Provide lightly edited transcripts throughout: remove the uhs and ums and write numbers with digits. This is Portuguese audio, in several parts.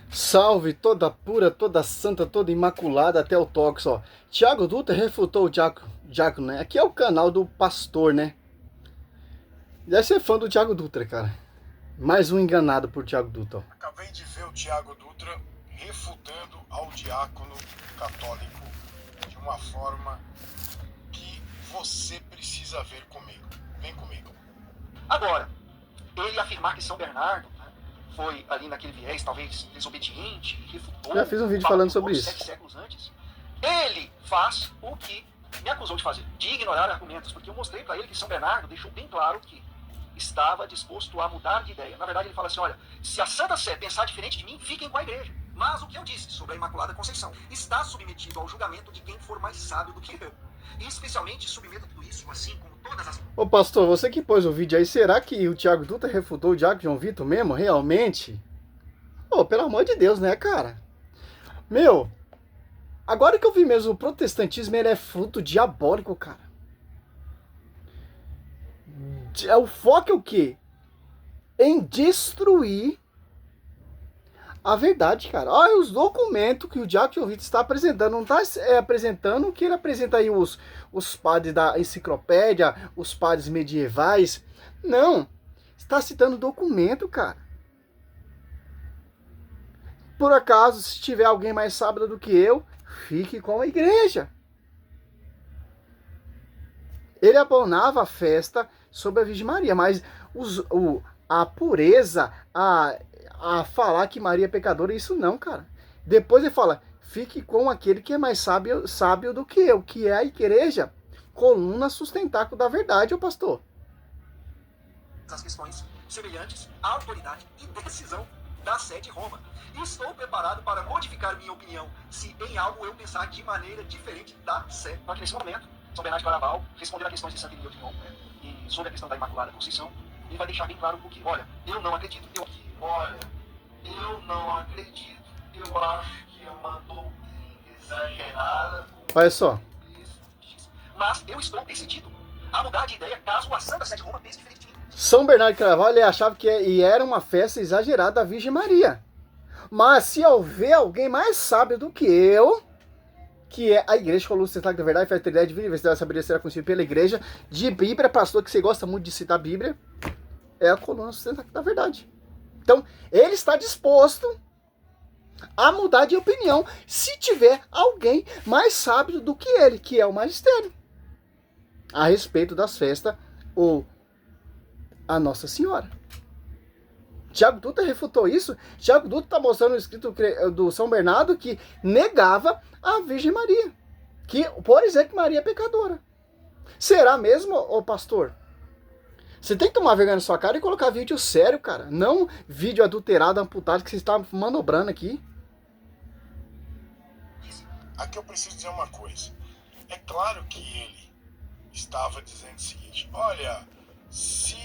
Salve toda pura, toda santa, toda imaculada até o toque, ó. Tiago Dutra refutou o Diácono, né? Aqui é o canal do pastor, né? Deve ser fã do Tiago Dutra, cara. Mais um enganado por Tiago Dutra, ó. Acabei de ver o Tiago Dutra refutando ao diácono católico de uma forma que você precisa ver comigo. Vem comigo. Agora, ele afirmar que São Bernardo, né, foi ali naquele viés, talvez desobediente, refutou. Já fiz um vídeo falando sobre isso. 7 séculos antes. Ele faz o que me acusou de fazer, de ignorar argumentos, porque eu mostrei para ele que São Bernardo deixou bem claro que estava disposto a mudar de ideia. Na verdade, ele fala assim, olha, se a Santa Sé pensar diferente de mim, fiquem com a igreja. Mas o que eu disse sobre a Imaculada Conceição está submetido ao julgamento de quem for mais sábio do que eu. E especialmente submeto tudo isso, assim como todas as... Ô pastor, você que pôs o vídeo aí, será que o Tiago Dutra refutou o Diácono João Vitor mesmo? Realmente? Ô, pelo amor de Deus, né, cara? Meu, agora que eu vi mesmo, o protestantismo ele é fruto diabólico, cara. O foco é o quê? Em destruir a verdade, cara. Olha os documentos que o Diácono João Vitor está apresentando. Não está apresentando o que ele apresenta aí, os padres da enciclopédia, os padres medievais. Não. Está citando documento, cara. Por acaso, se tiver alguém mais sábio do que eu, fique com a igreja. Ele abonava a festa sobre a Virgem Maria, mas a pureza, a falar que Maria é pecadora, isso não, cara. Depois ele fala, fique com aquele que é mais sábio do que eu, que é a igreja, coluna sustentáculo da verdade, ô pastor. As questões semelhantes à autoridade e decisão da Sé de Roma. E estou preparado para modificar minha opinião, se em algo eu pensar de maneira diferente da Sé. Só que nesse momento, São Bernardo de Claraval, respondendo a questões de Santa Irineu de Lyon, e sobre a questão da Imaculada Conceição, ele vai deixar bem claro o que, olha, eu não acredito, eu não acredito, eu acho que é uma doutrina exagerada. Olha só. Mas eu estou decidido a mudar de ideia caso a Santa Sé de Roma pense diferente de mim. São Bernardo de Claraval, ele achava que era uma festa exagerada da Virgem Maria. Mas se houver alguém mais sábio do que eu, que é a igreja coluna sustentáculo da verdade, fraternidade divina, universidade da sabedoria será conhecida pela igreja, de Bíblia, pastor, que você gosta muito de citar a Bíblia, é a coluna sustentáculo da verdade. Então, ele está disposto a mudar de opinião se tiver alguém mais sábio do que ele, que é o magistério, a respeito das festas ou a Nossa Senhora. Tiago Dutra refutou isso. Tiago Dutra está mostrando o escrito do São Bernardo que negava a Virgem Maria. Que, por exemplo, Maria é pecadora. Será mesmo, ô pastor? Você tem que tomar vergonha na sua cara e colocar vídeo sério, cara. Não vídeo adulterado, amputado, que você está manobrando aqui. Aqui eu preciso dizer uma coisa. É claro que ele estava dizendo o seguinte, olha, se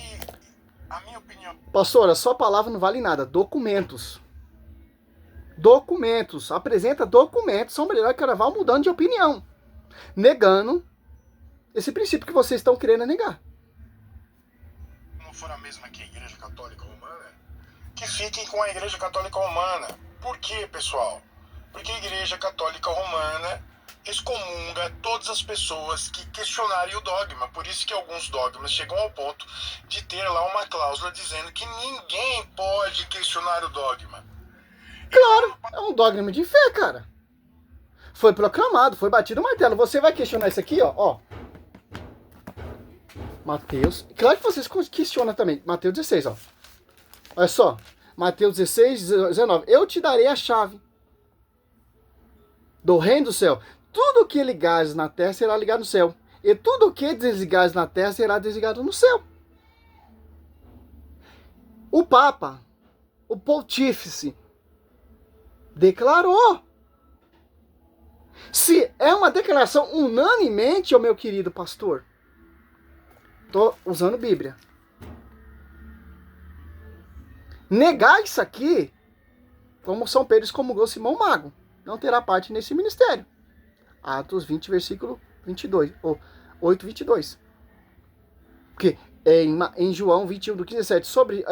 a minha opinião... Pastor, a sua palavra não vale nada. Documentos. Documentos. Apresenta documentos. São Bernardo de Claraval mudando de opinião. Negando esse princípio que vocês estão querendo negar. Não for a mesma que a Igreja Católica Romana, que fiquem com a Igreja Católica Romana. Por quê, pessoal? Porque a Igreja Católica Romana excomunga todas as pessoas que questionarem o dogma. Por isso que alguns dogmas chegam ao ponto de ter lá uma cláusula dizendo que ninguém pode questionar o dogma. Claro, é um dogma de fé, cara. Foi proclamado, foi batido o martelo. Você vai questionar isso aqui, ó. Mateus. Claro que vocês questionam também. Mateus 16, ó. Olha só. Mateus 16, 19. Eu te darei a chave do reino do céu. Tudo que ligares na terra será ligado no céu. E tudo que desligares na terra será desligado no céu. O Papa, o Pontífice, declarou. Se é uma declaração unanimemente, meu querido pastor, estou usando Bíblia. Negar isso aqui, como São Pedro excomungou Simão Mago, não terá parte nesse ministério. Atos 20, versículo 22, ou 8, 22. Porque em João 21, do 15 17, sobre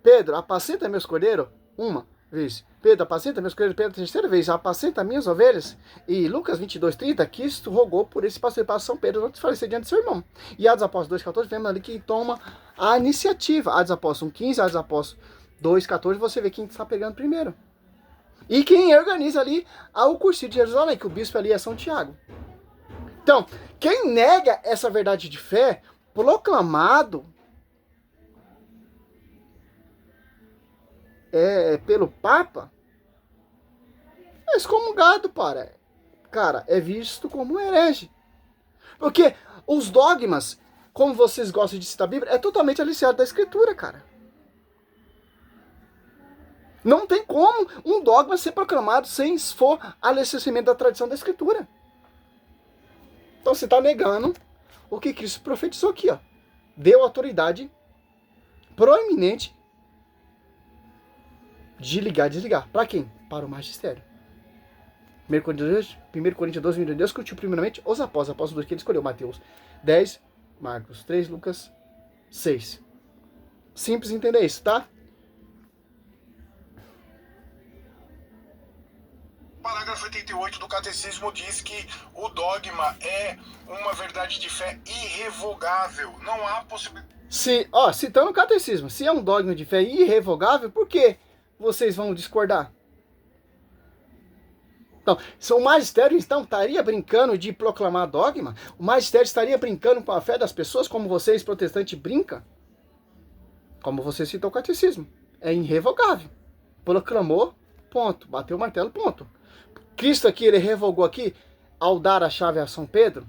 Pedro, apacenta meus cordeiros, uma. vez. Pedro, apacenta meus coelhos pela terceira vez, apacenta minhas ovelhas. E Lucas 22:30, Cristo rogou por esse pastor para São Pedro não desfalecer diante do seu irmão. E Atos Apóstolos 2:14, vemos ali que toma a iniciativa. Atos Apóstolos 1:15, Atos Apóstolos 2:14, você vê quem está pegando primeiro. E quem organiza ali o curso de Jerusalém, que o bispo ali é São Tiago. Então, quem nega essa verdade de fé, proclamado pelo Papa, é excomungado, cara, é visto como um herege. Porque os dogmas, como vocês gostam de citar a Bíblia, é totalmente aliciado da Escritura, cara. Não tem como um dogma ser proclamado sem for alicerçamento da tradição da Escritura. Então você está negando o que Cristo profetizou aqui, ó. Deu autoridade proeminente de ligar e desligar. Para quem? Para o magistério. 1 Coríntios 12, Deus discutiu primeiramente os apóstolos que ele escolheu. Mateus 10, Marcos 3, Lucas 6. Simples entender isso, tá? Parágrafo 88 do Catecismo diz que o dogma é uma verdade de fé irrevogável. Não há possibilidade. Citando o Catecismo, se é um dogma de fé irrevogável, por que vocês vão discordar? Então, se o magistério então estaria brincando de proclamar dogma, o magistério estaria brincando com a fé das pessoas, como vocês protestantes brincam? Como você citou o Catecismo. É irrevogável. Proclamou, ponto. Bateu o martelo, ponto. Cristo aqui, ele revogou aqui, ao dar a chave a São Pedro,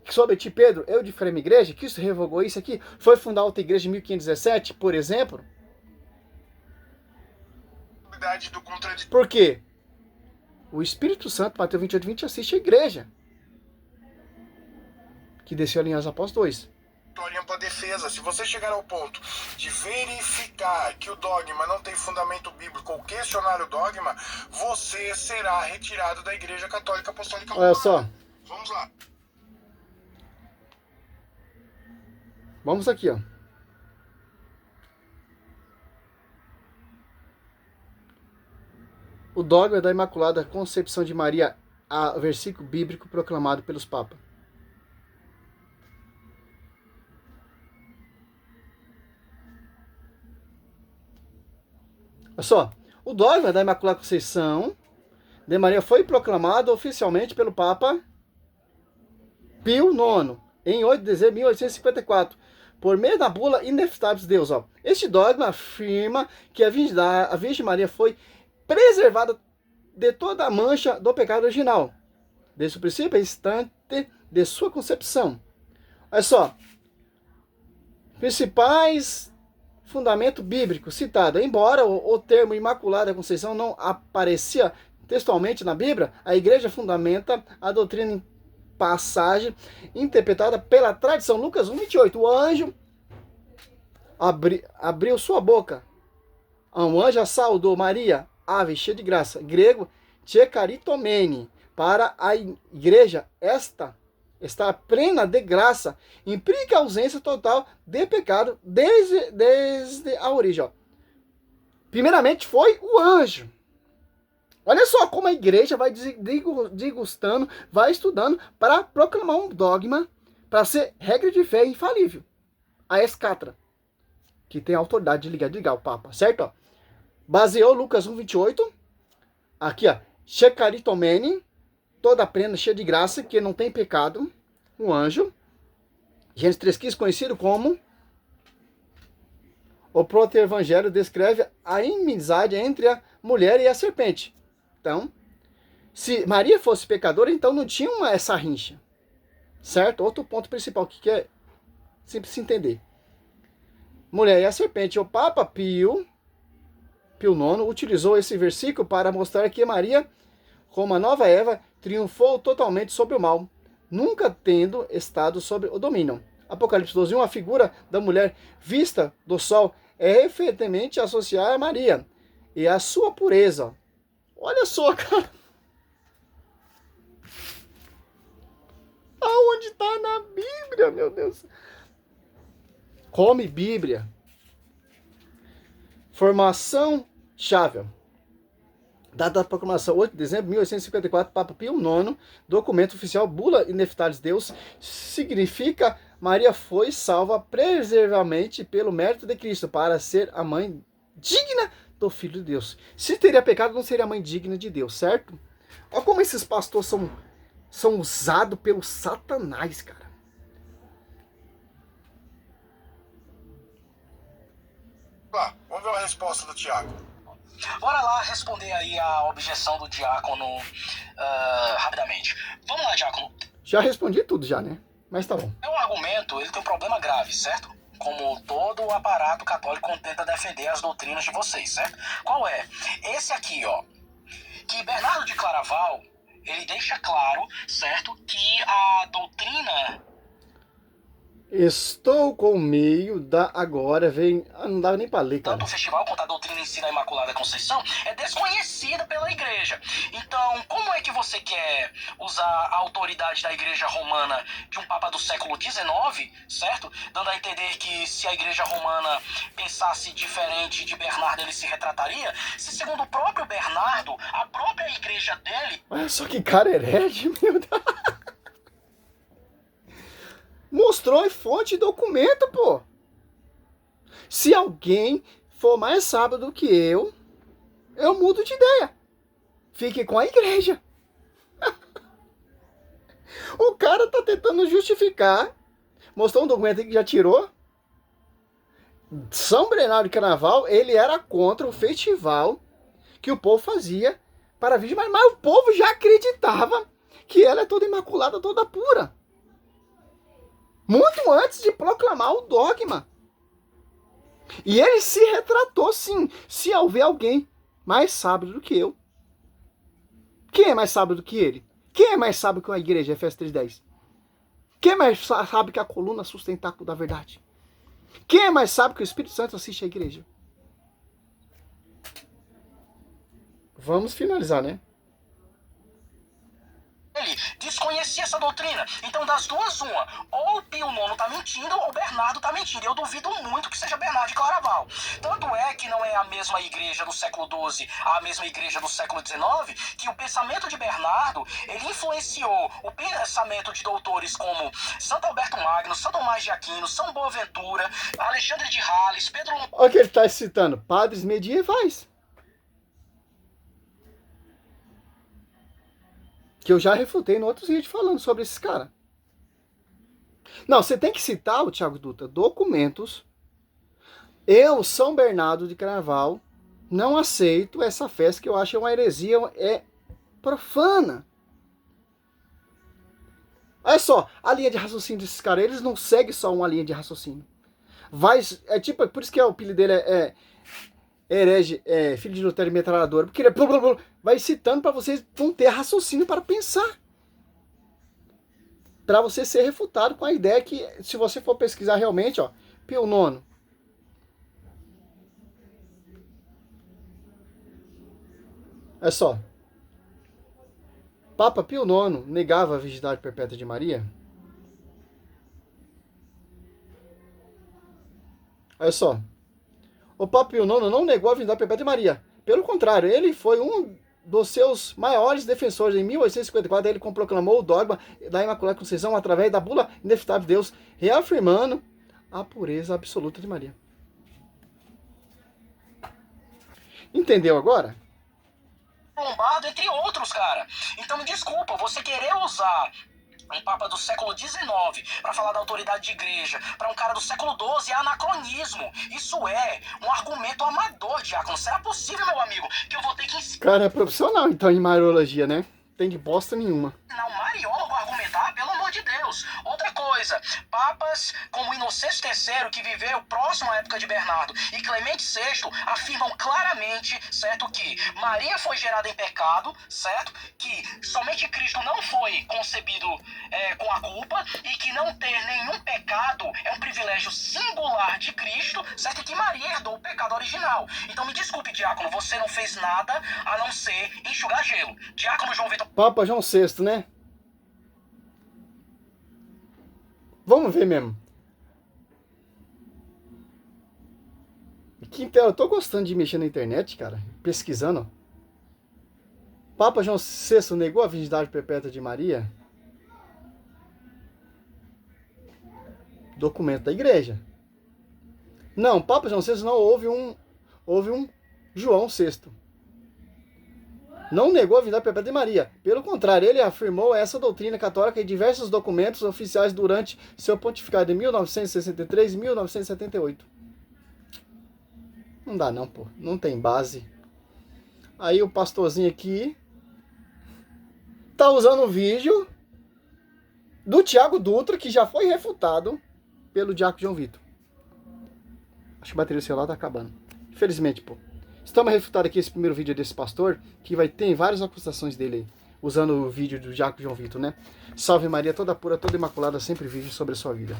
que sobre ti, Pedro, eu de farei minha igreja. Cristo revogou isso aqui. Foi fundar outra igreja em 1517, por exemplo. Por quê? O Espírito Santo, Mateus 28:20, assiste a igreja, que desceu ali em Atos Apóstolos 2. Para defesa, se você chegar ao ponto de verificar que o dogma não tem fundamento bíblico ou questionar o dogma, você será retirado da Igreja Católica Apostólica Romana. Olha só. Vamos lá. Vamos aqui, ó. O dogma da Imaculada Concepção de Maria, versículo bíblico proclamado pelos papas. Olha só, o dogma da Imaculada Conceição de Maria foi proclamado oficialmente pelo Papa Pio IX, em 8 de dezembro de 1854, por meio da bula Ineftáveis Deus. Ó. Este dogma afirma que a Virgem Maria foi preservada de toda a mancha do pecado original, desde o princípio ao instante de sua concepção. Olha só, principais fundamento bíblico citado. Embora o termo Imaculada Conceição não aparecia textualmente na Bíblia, a igreja fundamenta a doutrina em passagem interpretada pela tradição. Lucas 1:28. O anjo abriu sua boca. Um anjo a saudou Maria, ave cheia de graça. Grego, chekaritomene. Para a igreja, esta está plena de graça, implica a ausência total de pecado desde a origem. Ó. Primeiramente foi o anjo. Olha só como a igreja vai degustando, vai estudando para proclamar um dogma, para ser regra de fé infalível. A escatra, que tem a autoridade de ligar e desligar o Papa, certo? Ó. Baseou Lucas 1:28, aqui ó, chekaritomene, toda plena, cheia de graça, que não tem pecado, um anjo. Gênesis 3:15, conhecido como o proto-evangelho, descreve a inimizade entre a mulher e a serpente. Então, se Maria fosse pecadora, então não tinha essa rincha. Certo? Outro ponto principal que é simples se entender. Mulher e a serpente. O Papa Pio IX utilizou esse versículo para mostrar que Maria, como a nova Eva, triunfou totalmente sobre o mal, nunca tendo estado sob o domínio. Apocalipse 12:1, a figura da mulher vista do sol é efetivamente associada a Maria e a sua pureza. Olha só, cara. Aonde está na Bíblia, meu Deus? Come Bíblia. Formação chave. Data da proclamação 8 de dezembro de 1854, Papa Pio IX, documento oficial, bula Ineftáveis Deus, significa Maria foi salva preservamente pelo mérito de Cristo para ser a mãe digna do Filho de Deus. Se teria pecado, não seria a mãe digna de Deus, certo? Olha como esses pastores são usados pelo Satanás, cara. Vamos ver a resposta do Tiago. Bora lá responder aí a objeção do diácono rapidamente. Vamos lá, diácono. Já respondi tudo já, né? Mas tá bom. O argumento, ele tem um problema grave, certo? Como todo o aparato católico tenta defender as doutrinas de vocês, certo? Qual é? Esse aqui, ó. Que Bernardo de Claraval, ele deixa claro, certo? Que a doutrina... Estou com meio da agora, vem... não dava nem pra ler, cara. Tanto o festival quanto a doutrina em si da Imaculada Conceição é desconhecida pela igreja. Então, como é que você quer usar a autoridade da igreja romana de um papa do século XIX, certo? Dando a entender que se a igreja romana pensasse diferente de Bernardo, ele se retrataria? Se segundo o próprio Bernardo, a própria igreja dele... Olha só que cara herege, meu Deus. Mostrou em fonte e documento, pô. Se alguém for mais sábio do que eu mudo de ideia. Fique com a igreja. O cara tá tentando justificar. Mostrou um documento que já tirou. São Bernardo de Carnaval, ele era contra o festival que o povo fazia para a Virgem Maria. Mas o povo já acreditava que ela é toda imaculada, toda pura. Muito antes de proclamar o dogma. E ele se retratou, sim. Se houver alguém mais sábio do que eu. Quem é mais sábio do que ele? Quem é mais sábio que a igreja, Efésios 3:10? Quem é mais sábio que a coluna sustentáculo da verdade? Quem é mais sábio que o Espírito Santo assiste à igreja? Vamos finalizar, né? Ele desconhecia essa doutrina. Então, das duas, uma. Ou o Pio IX tá mentindo, ou o Bernardo tá mentindo. Eu duvido muito que seja Bernardo de Claraval. Tanto é que não é a mesma igreja do século XII, a mesma igreja do século XIX, que o pensamento de Bernardo, ele influenciou o pensamento de doutores como Santo Alberto Magno, São Tomás de Aquino, São Boaventura, Alexandre de Hales, Pedro... Olha o que ele está citando. Padres medievais. Que eu já refutei em outros vídeos falando sobre esses caras. Não, você tem que citar, o Thiago Dutra, documentos. Eu, São Bernardo de Carnaval, não aceito essa festa que eu acho uma heresia, é profana. Olha só, a linha de raciocínio desses caras, eles não seguem só uma linha de raciocínio. Tipo, por isso que o apelido dele é herege, filho de Lutero e metralhadora, porque ele vai citando para vocês não ter raciocínio para pensar. Para você ser refutado com a ideia que, se você for pesquisar realmente, ó, Pio IX. É só. Papa Pio IX negava a virgindade perpétua de Maria. Olha só. O Papa Pio IX não negou a virgindade perpétua de Maria. Pelo contrário, ele foi um dos seus maiores defensores. Em 1854, ele proclamou o dogma da Imaculada Conceição através da bula Ineftáveis Deus, reafirmando a pureza absoluta de Maria. Entendeu agora? Lombardo, entre outros, cara. Então me desculpa, você querer usar um papa do século XIX para falar da autoridade de igreja, para um cara do século XII, é anacronismo. Isso é um argumento amador, diácono. Será possível, meu amigo, que eu vou ter que ensinar Cara, é profissional então em mariologia, né? Tem de bosta nenhuma. um mariólogo a argumentar? Pelo amor de Deus. Outra coisa, papas como Inocêncio III, que viveu próximo à época de Bernardo, e Clemente VI afirmam claramente, certo, que Maria foi gerada em pecado, certo, que somente Cristo não foi concebido com a culpa, e que não ter nenhum pecado é um privilégio singular de Cristo, certo, e que Maria herdou o pecado original. Então me desculpe, diácono, você não fez nada a não ser enxugar gelo. Diácono João Vitor... Papa João VI, né? Vamos ver mesmo. Eu tô gostando de mexer na internet, cara. Pesquisando. Papa João VI negou a virgindade perpétua de Maria? Documento da igreja. Não, Papa João VI não houve um João VI. Não negou a virgindade perpétua de Maria. Pelo contrário, ele afirmou essa doutrina católica em diversos documentos oficiais durante seu pontificado em 1963 e 1978. Não dá não, pô. Não tem base. Aí o pastorzinho aqui tá usando o vídeo do Tiago Dutra, que já foi refutado pelo Diácono João Vitor. Acho que a bateria do celular tá acabando. Infelizmente, pô. Estamos refutando aqui esse primeiro vídeo desse pastor, que vai ter várias acusações dele aí, usando o vídeo do Diácono João Vitor, né? Salve Maria, toda pura, toda imaculada, sempre vive sobre a sua vida.